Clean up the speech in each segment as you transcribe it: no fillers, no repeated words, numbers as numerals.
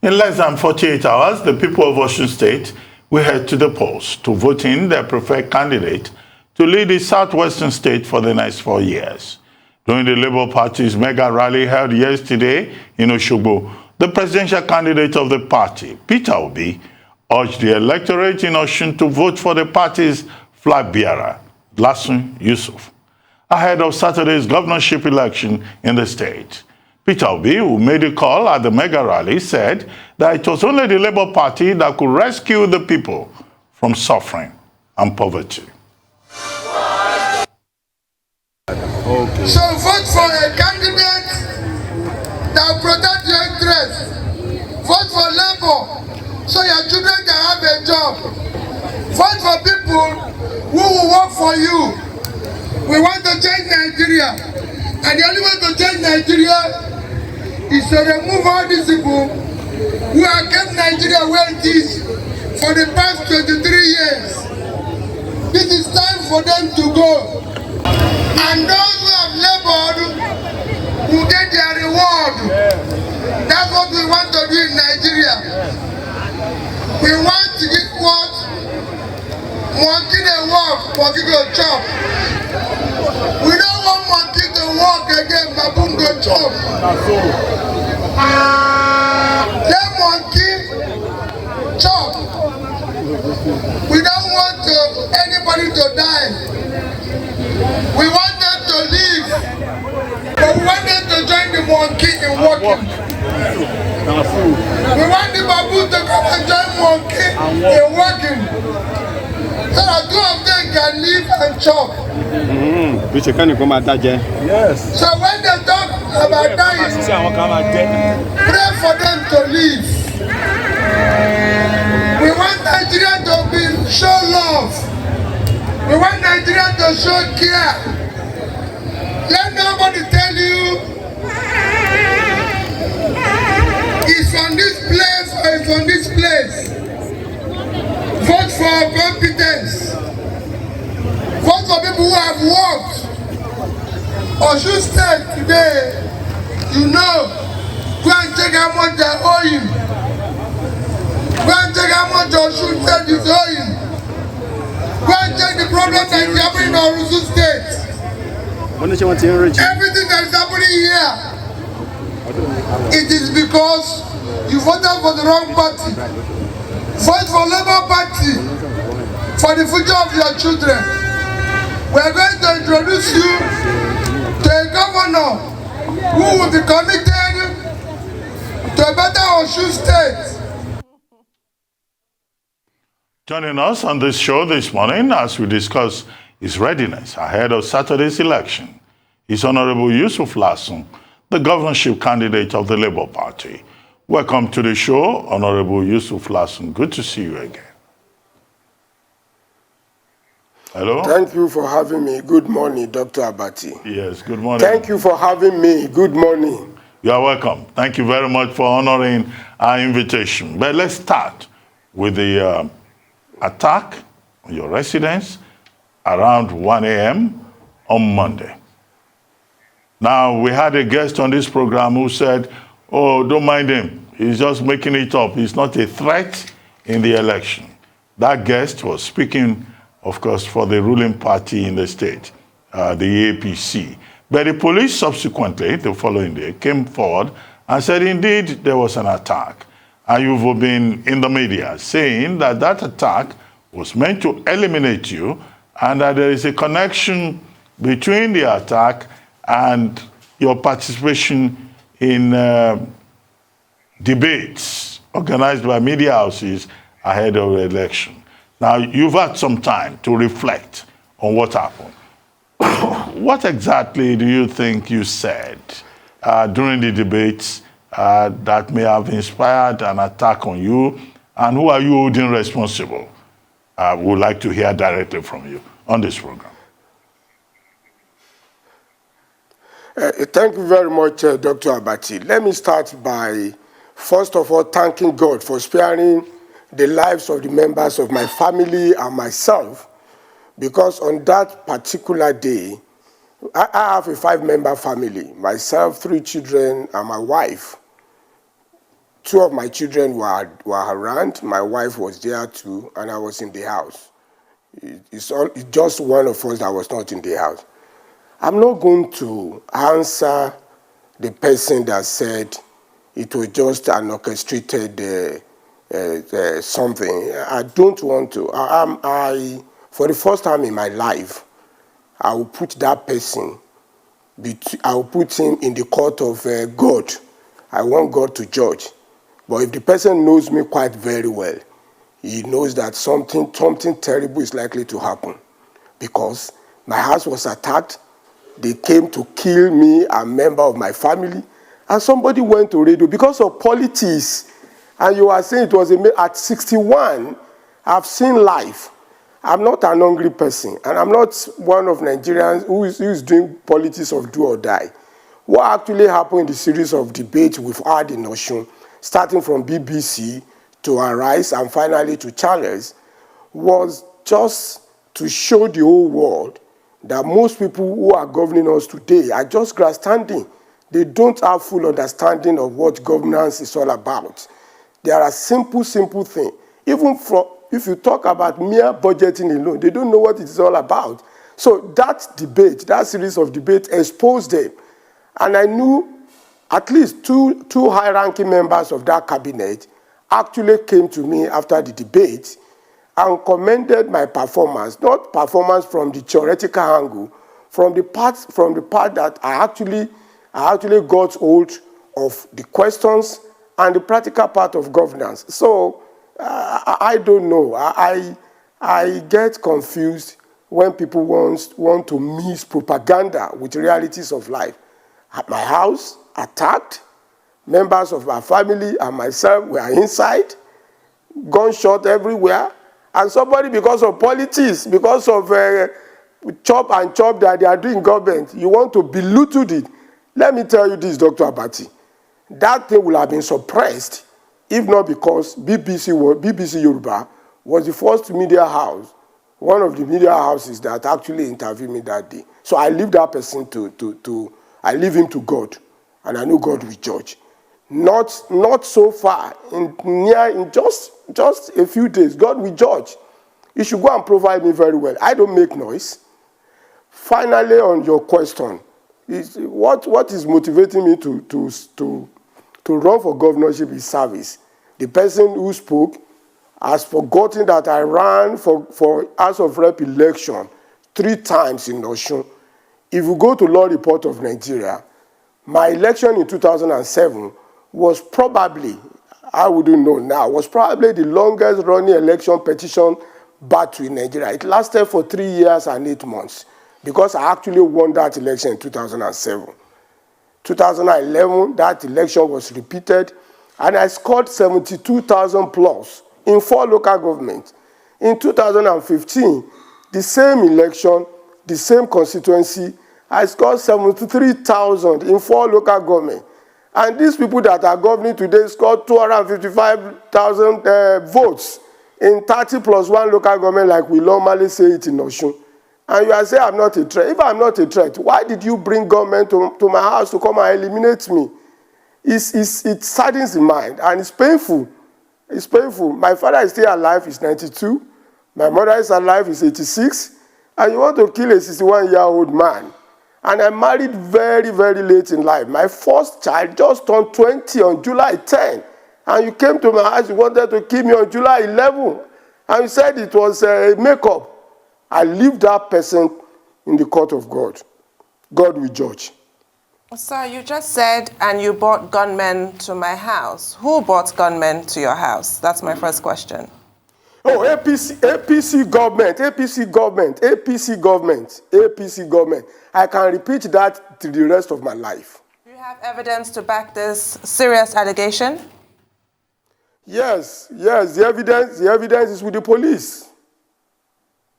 In less than 48 hours, the people of Osun State will head to the polls to vote in their preferred candidate to lead the southwestern state for the next 4 years. During the Labour Party's mega rally held yesterday in Osogbo, the presidential candidate of the party, Peter Obi, urged the electorate in Osun to vote for the party's flag bearer, Lasun Yusuf, ahead of Saturday's governorship election in the state. Peter Obi, who made a call at the mega rally, said that it was only the Labour Party that could rescue the people from suffering and poverty. Okay. So vote for a candidate that will protect your interests. Vote for Labour so your children can have a job. Vote for people who will work for you. We want to change Nigeria. And the only way to change Nigeria is to remove all these people who have kept Nigeria where it is for the past 23 years. This is time for them to go. And those who have labored will get their reward. That's what we want to do in Nigeria. We want to get what? Monkey they walk, monkey go chop. We don't want monkey to walk again, baboon go chop. Let monkey chop. We don't want anybody to die. We want them to live, but we want them to join the monkey in walking. We want the baboon to come and join monkey in walking, so that two of them can live and chop. Yes. So when they talk about dying, pray for them to live. We want Nigeria to show love. We want Nigeria to show care. Let nobody tell you it's from this place or it's from this place. Vote for competence. Vote for people who have worked. Osun State today, you know, go and check how much they're owing. Go and check how much Osun State is owing. Go and check the problem that is happening in Osun State. Everything that is happening here, it is because you voted for the wrong party. Vote for Labour Party for the future of your children. We are going to introduce you to a governor who will be committed to a better Osun State. Joining us on this show this morning as we discuss his readiness ahead of Saturday's election is Honorable Yusuf Lasun, the governorship candidate of the Labour Party. Welcome to the show, Honorable Yusuf Lasun. Good to see you again. Hello? Thank you for having me. Good morning, Dr. Abati. Yes, good morning. Thank you for having me. Good morning. You are welcome. Thank you very much for honoring our invitation. But let's start with the attack on your residence around 1 a.m. on Monday. Now, we had a guest on this program who said, oh, don't mind him. He's just making it up. He's not a threat in the election. That guest was speaking, of course, for the ruling party in the state, the APC. But the police subsequently, the following day, came forward and said, indeed, there was an attack. And you've been in the media saying that that attack was meant to eliminate you and that there is a connection between the attack and your participation in debates organized by media houses ahead of the election. Now, you've had some time to reflect on what happened. What exactly do you think you said during the debates that may have inspired an attack on you, and who are you holding responsible? We would like to hear directly from you on this program. Thank you very much, Dr. Abati. Let me start by, first of all, thanking God for sparing the lives of the members of my family and myself, because on that particular day, I have a 5-member family, myself, 3 children, and my wife. Two of my children were around. My wife was there too, and I was in the house. It's just one of us that was not in the house. I'm not going to answer the person that said it was just an orchestrated something. I don't want to. For the first time in my life, I will put that person, I will put him in the court of God. I want God to judge. But if the person knows me quite very well, he knows that something terrible is likely to happen. Because my house was attacked, they came to kill me, a member of my family, and somebody went to radio because of politics. And you are saying it was at 61, I've seen life. I'm not an hungry person, and I'm not one of Nigerians who is doing politics of do or die. What actually happened in the series of debates we've had in Lasun, starting from BBC to Arise and finally to Channels, was just to show the whole world that most people who are governing us today are just grandstanding. They don't have full understanding of what governance is all about. There are simple things. Even if you talk about mere budgeting alone, they don't know what it is all about. So that debate, that series of debates exposed them. And I knew at least two high-ranking members of that cabinet actually came to me after the debate and commended my performance, not performance from the theoretical angle, from the part that I actually got hold of the questions and the practical part of governance. So I don't know. I get confused when people want to mix propaganda with realities of life. At my house, attacked, members of my family and myself were inside, gunshot everywhere, and somebody, because of politics, because of chop and chop that they are doing government, you want to belittle it. Let me tell you this, Dr. Abati, that thing will have been suppressed if not because BBC Yoruba was the first media house, one of the media houses that actually interviewed me that day. So I leave that person I leave him to God, and I know God will judge. Not so far, in just a few days, God will judge. He should go and provide me very well. I don't make noise. Finally, on your question, what is motivating me to run for governorship is service. The person who spoke has forgotten that I ran for House of Rep election 3 times in Lasun. If you go to Law Report of Nigeria, my election in 2007 was probably, I wouldn't know now, was probably the longest running election petition battle in Nigeria. It lasted for 3 years and 8 months because I actually won that election in 2007. 2011, that election was repeated, and I scored 72,000 plus in 4 local governments. In 2015, the same election, the same constituency, I scored 73,000 in 4 local governments. And these people that are governing today scored 255,000 votes in 30 plus 1 local government, like we normally say it in Lasun. And you are saying I'm not a threat. If I'm not a threat, why did you bring government to my house to come and eliminate me? It saddens the mind, and it's painful. It's painful. My father is still alive, he's 92. My mother is alive, he's 86. And you want to kill a 61-year-old man. And I married very, very late in life. My first child just turned 20 on July 10. And you came to my house, you wanted to kill me on July 11. And you said it was a makeup. I leave that person in the court of God. God will judge. Sir, you just said, and you brought gunmen to my house. Who brought gunmen to your house? That's my first question. Oh, APC government, APC government, APC government, APC government. I can repeat that to the rest of my life. Do you have evidence to back this serious allegation? Yes, the evidence is with the police.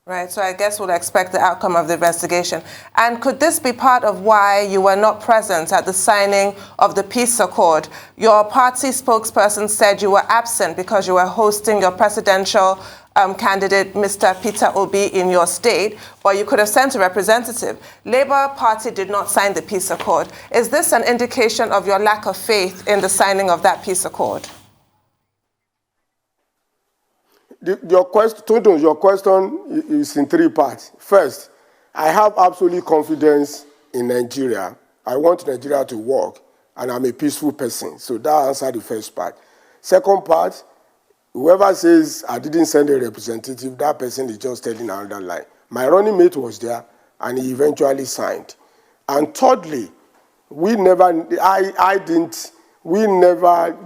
Right, so I guess we'll expect the outcome of the investigation. And could this be part of why you were not present at the signing of the peace accord? Your party spokesperson said you were absent because you were hosting your presidential candidate, Mr. Peter Obi, in your state, but you could have sent a representative. Labour Party did not sign the peace accord. Is this an indication of your lack of faith in the signing of that peace accord? Your question is in three parts. First, I have absolute confidence in Nigeria. I want Nigeria to work, and I'm a peaceful person. So that answers the first part. Second part, whoever says I didn't send a representative, that person is just telling another lie. My running mate was there, and he eventually signed. And thirdly, we never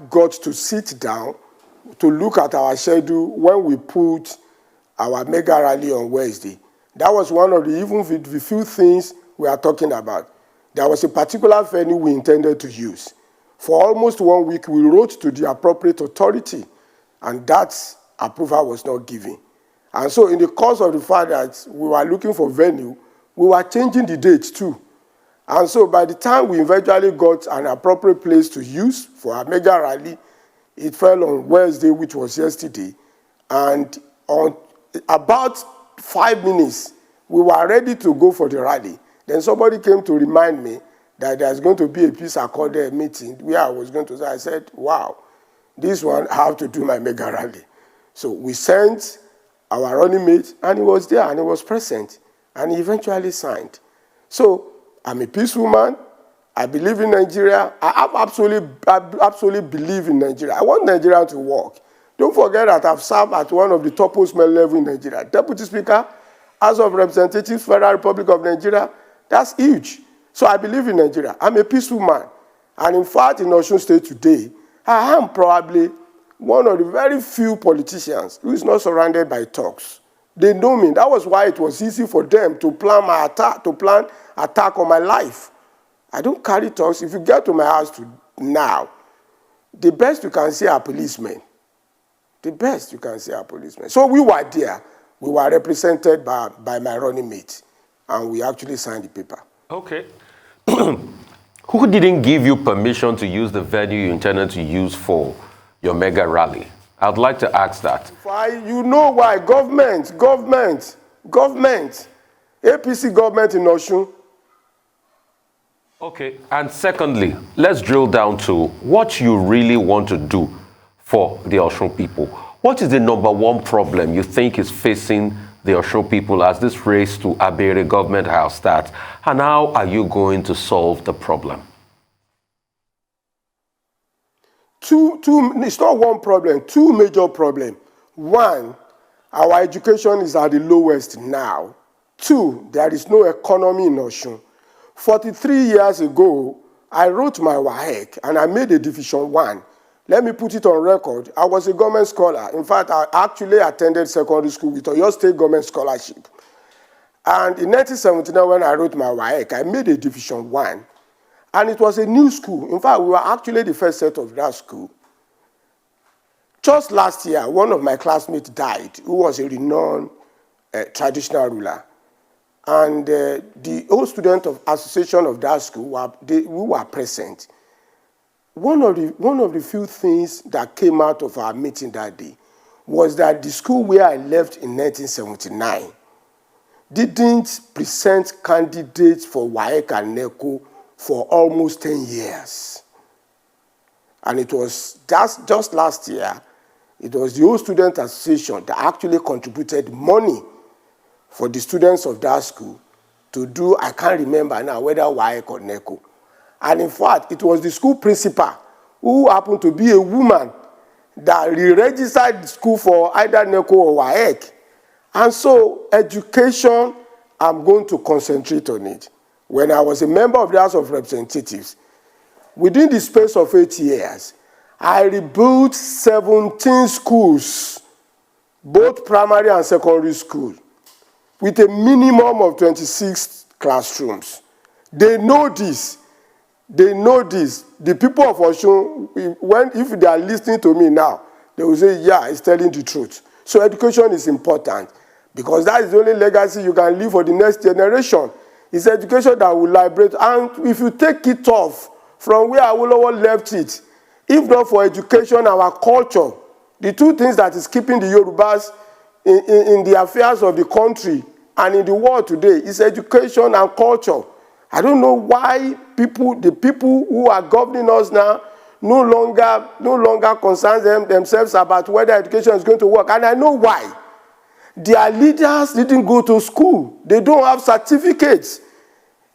got to sit down to look at our schedule when we put our mega rally on Wednesday. That was one of the few things we are talking about. There was a particular venue we intended to use. For almost 1 week, we wrote to the appropriate authority, and that approval was not given. And so in the course of the fact that we were looking for venue, we were changing the date too. And so by the time we eventually got an appropriate place to use for our mega rally, it fell on Wednesday, which was yesterday. And on about 5 minutes, we were ready to go for the rally. Then somebody came to remind me that there's going to be a peace accord meeting where I was going to say, I said, wow, this one I have to do my mega rally. So we sent our running mate, and he was there, and he was present, and he eventually signed. So I'm a peaceful man. I believe in Nigeria. I absolutely believe in Nigeria. I want Nigeria to work. Don't forget that I've served at one of the topmost level in Nigeria. Deputy Speaker, House of Representatives, Federal Republic of Nigeria, that's huge. So I believe in Nigeria. I'm a peaceful man. And in fact, in Lasun State today, I am probably one of the very few politicians who is not surrounded by thugs. They know me. That was why it was easy for them to plan my attack on my life. I don't carry thugs. If you get to my house now, the best you can see are policemen. The best you can see are policemen. So we were there. We were represented by my running mate, and we actually signed the paper. Okay. Who didn't give you permission to use the venue you intended to use for your mega rally? I'd like to ask that. You know why? Government. APC government in Lasun. Okay, and secondly, let's drill down to what you really want to do for the Lasun people. What is the number one problem you think is facing the Lasun people as this race to APC government house starts? And how are you going to solve the problem? It's not one problem, two major problems. One, our education is at the lowest now. Two, there is no economy in Lasun. 43 years ago, I wrote my WAEC and I made a Division 1. Let me put it on record. I was a government scholar. In fact, I actually attended secondary school with Oyo State government scholarship. And in 1979, when I wrote my WAEC, I made a Division 1. And it was a new school. In fact, we were actually the first set of that school. Just last year, one of my classmates died, who was a renowned traditional ruler. And the old student association of that school, we were present. One of the few things that came out of our meeting that day was that the school where I left in 1979 didn't present candidates for WAEC and NECO for almost 10 years. And it was just last year, it was the old student association that actually contributed money for the students of that school to do, I can't remember now, whether WAEC or NECO. And in fact, it was the school principal who happened to be a woman that re-registered the school for either NECO or WAEC. And so education, I'm going to concentrate on it. When I was a member of the House of Representatives, within the space of 8 years, I rebuilt 17 schools, both primary and secondary schools, with a minimum of 26 classrooms. They know this. They know this. The people of Lasun, if they are listening to me now, they will say, yeah, it's telling the truth. So education is important because that is the only legacy you can leave for the next generation. It's education that will liberate. And if you take it off from where Awolowo left it, if not for education and our culture, the two things that is keeping the Yorubas in the affairs of the country and in the world today is education and culture. I don't know why the people who are governing us now no longer concerns themselves about whether education is going to work. And I know why. Their leaders didn't go to school. They don't have certificates.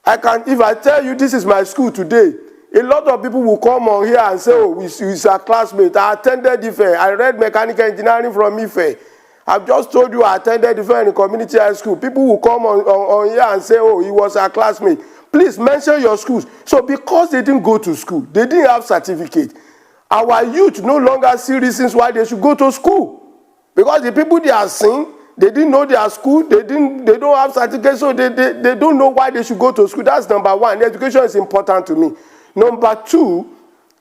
If I tell you this is my school today, a lot of people will come on here and say, oh, he's a classmate. I attended IFE. I read mechanical engineering from IFE. I've just told you I attended IFE in community high school. People will come on here and say, oh, he was a classmate. Please mention your schools. So because they didn't go to school, they didn't have certificate, our youth no longer see reasons why they should go to school. Because the people they are seeing, they didn't know their school, they don't have certificate, so they don't know why they should go to school. That's number one. Education is important to me. Number two,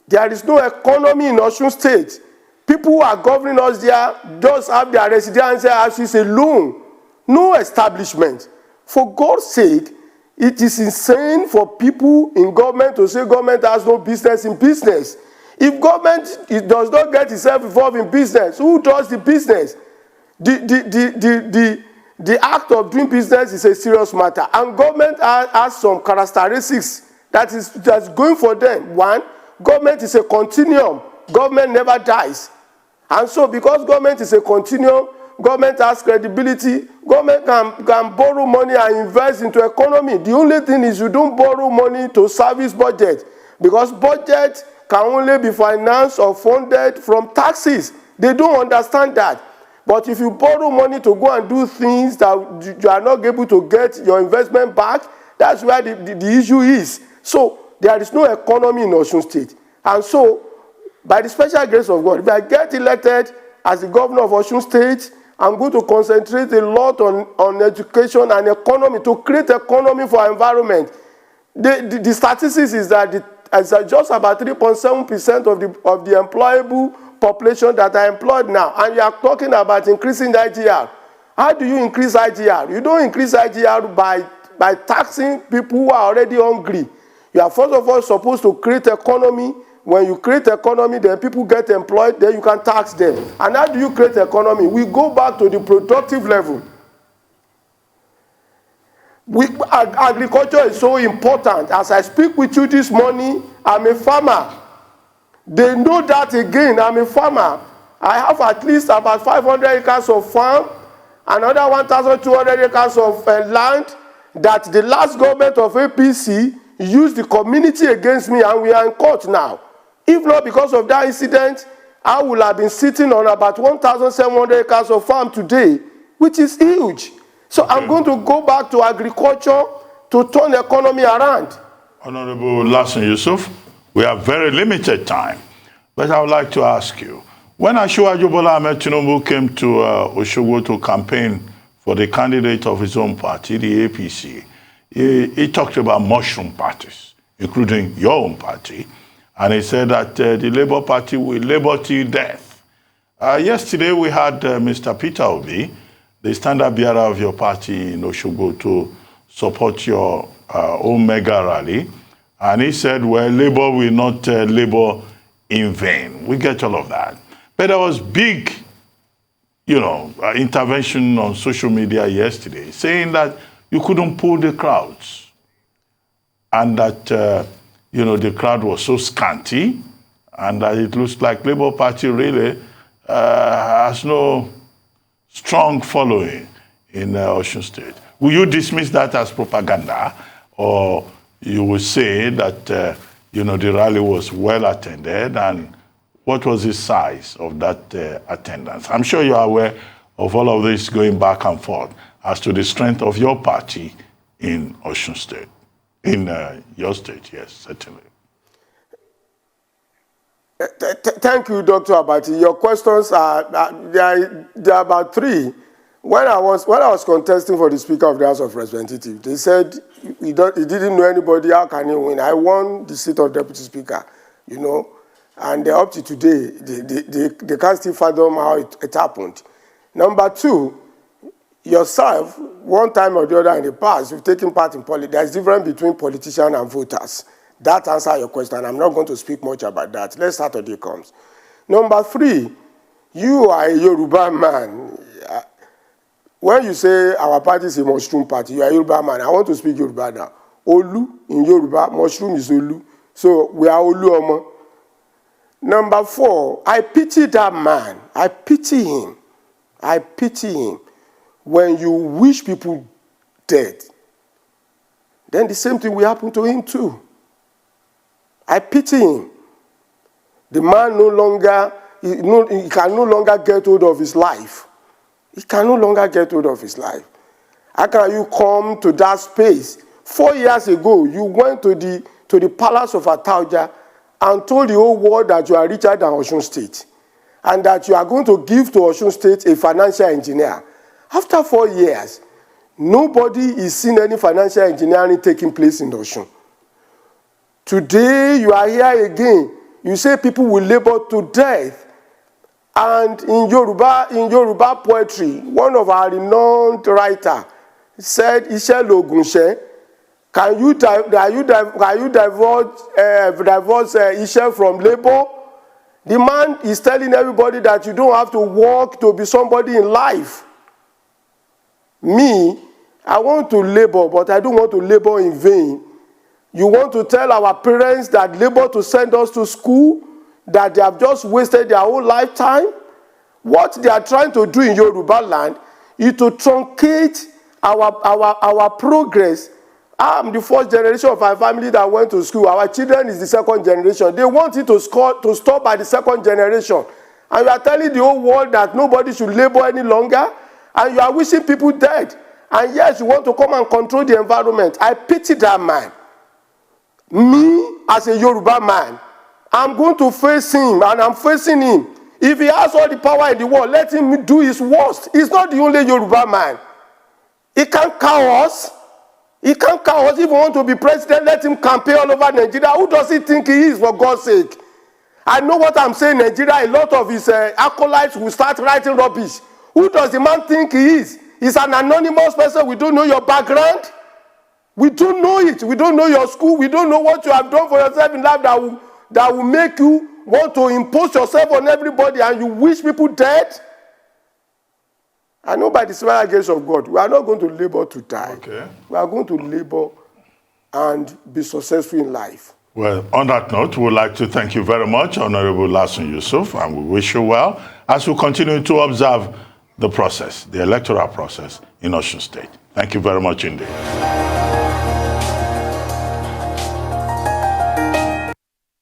there is no economy in Osun State. People who are governing us there just have their residential houses alone. No establishment. For God's sake, it is insane for people in government to say government has no business in business. If government does not get itself involved in business, who does the business? The act of doing business is a serious matter, and government has some characteristics that's going for them. One, government is a continuum. Government never dies, and so because government is a continuum, government has credibility. Government can borrow money and invest into economy. The only thing is you don't borrow money to service budget, because budget can only be financed or funded from taxes. They don't understand that. But if you borrow money to go and do things that you are not able to get your investment back, that's where the issue is. So there is no economy in Osun State. And so, by the special grace of God, if I get elected as the governor of Osun State, I'm going to concentrate a lot on education and economy, to create economy for our environment. The statistics is that just about 3.7% of the employable population that are employed now, and you are talking about increasing the IGR. How do you increase IGR? You don't increase IGR by taxing people who are already hungry. You are first of all supposed to create economy. When you create economy, then people get employed, then you can tax them. And how do you create economy? We go back to the productive level. Agriculture is so important. As I speak with you this morning, I'm a farmer. They know that again. I'm a farmer. I have at least about 500 acres of farm, another 1,200 acres of land that the last government of APC used the community against me, and we are in court now. If not because of that incident, I would have been sitting on about 1,700 acres of farm today, which is huge. So okay. I'm going to go back to agriculture to turn the economy around. Honorable Lasun Yusuf, we have very limited time, but I would like to ask you, when Asiwaju Bola Ahmed Tinubu came to Osogbo to campaign for the candidate of his own party, the APC, he talked about mushroom parties, including your own party, and he said that the Labour Party will labor till death. Yesterday we had Mr. Peter Obi, the standard bearer of your party in Osogbo, to support your own mega rally. And he said, well, Labour will not labor in vain. We get all of that. But there was big, intervention on social media yesterday saying that you couldn't pull the crowds. And that, the crowd was so scanty, and that it looks like Labour Party really has no strong following in Osun State. Will you dismiss that as propaganda, or you will say that, the rally was well attended, and what was the size of that attendance? I'm sure you are aware of all of this going back and forth as to the strength of your party in Osun State, in your state, yes, certainly. Thank you, Dr. Abati. Your questions are about three. When I was contesting for the Speaker of the House of Representatives, they said he didn't know anybody. How can he win? I won the seat of Deputy Speaker, and up to today, they can't still fathom how it happened. Number two, yourself, one time or the other in the past, you've taken part in politics. There's a difference between politicians and voters. That answers your question. I'm not going to speak much about that. Let's Saturday comes. Number three, you are a Yoruba man. When you say our party is a mushroom party, you are a Yoruba man. I want to speak Yoruba now. Olu in Yoruba, mushroom is Olu. So we are Olu Omo. Number 4, I pity that man. I pity him. I pity him. When you wish people dead, then the same thing will happen to him too. I pity him. The man he can no longer get hold of his life. He can no longer get hold of his life. How can you come to that space? 4 years ago, you went to the palace of Atauja and told the whole world that you are richer than Osun State and that you are going to give to Osun State a financial engineer. After 4 years, nobody is seeing any financial engineering taking place in Osun. Today, you are here again. You say people will labor to death. And in Yoruba poetry, one of our renowned writers said, Iṣẹ́ l'Ògùn ṣẹ́. Can you divorce Iṣẹ́ from labor? The man is telling everybody that you don't have to work to be somebody in life. Me, I want to labor, but I don't want to labor in vain. You want to tell our parents that labor to send us to school, that they have just wasted their whole lifetime? What they are trying to do in Yoruba land is to truncate our progress. I'm the first generation of our family that went to school. Our children is the second generation. They want it to stop by the second generation. And you are telling the whole world that nobody should labor any longer, and you are wishing people dead. And yes, you want to come and control the environment. I pity that man. Me, as a Yoruba man, I'm going to face him, and I'm facing him. If he has all the power in the world, let him do his worst. He's not the only Yoruba man. He can't cow us. He can't cow us. If he wants to be president, let him campaign all over Nigeria. Who does he think he is, for God's sake? I know what I'm saying. Nigeria, a lot of his acolytes will start writing rubbish. Who does the man think he is? He's an anonymous person. We don't know your background. We don't know it. We don't know your school. We don't know what you have done for yourself in life that will make you want to impose yourself on everybody, and you wish people dead. I know by the special grace of God, we are not going to labor to die. Okay. We are going to labor and be successful in life. Well, on that note, we would like to thank you very much, Honorable Lasun Yusuf, and we wish you well as we continue to observe the process, the electoral process in Osun State. Thank you very much indeed.